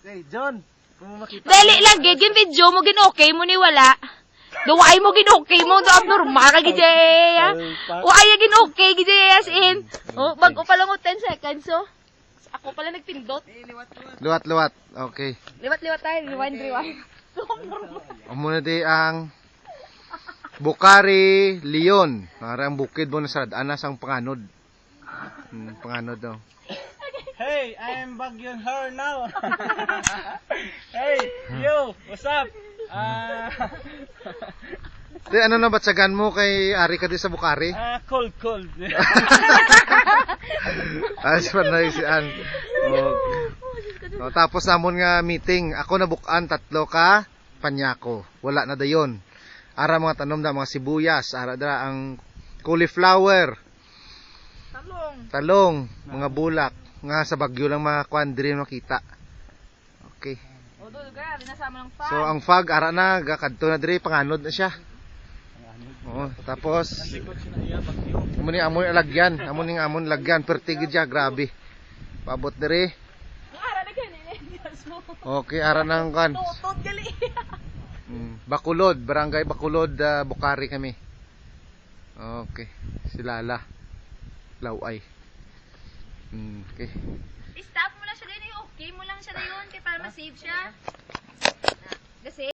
Okay, John. Kung makita Dali lang, gid yung video mo, gin-okay mo ni wala. Duway mo gin-okay mo, do abnormal ka, gid Why gin-okay, gid as in. Oh, bago pa lang 10 seconds, so. Ako pala nagpindot. Luwat-luwat. Okay. Liwat-liwat tayo, rewind. Muna di ang Bukari Leon. Narang bukid mo na sa anas ang panganod. Panganod daw. Hey, I am Bagyon Her now. Hey, yo, what's up? Di, ano na batsagan mo kay Ari ka di sa Bukari? Cold. Ayos pa na isian. Tapos namon nga meeting. Ako na bukan, 3 ka, Panyako. Wala na dayon. Ara mga tanom da, mga sibuyas. Ara da ang cauliflower. Talong. Mga bulak. Nga sa Bagyo lang mga kuandri makita. Okay. O, doon ka, binasama ng fag. So ang fag, ara na, gakadto na diri, panganod na siya. Oo, tapos amon ning amon lagyan pertigid siya, grabe. Paabot diri. Ara na ganyan, Okay, ara nang kan. Tutod gali. Bakulod, Barangay Bakulod, Bukari kami. Okay, silala. Laway. Okay. I-stop mo lang siya din, okay mo lang siya na yun, kaya para ma-save siya. Kasi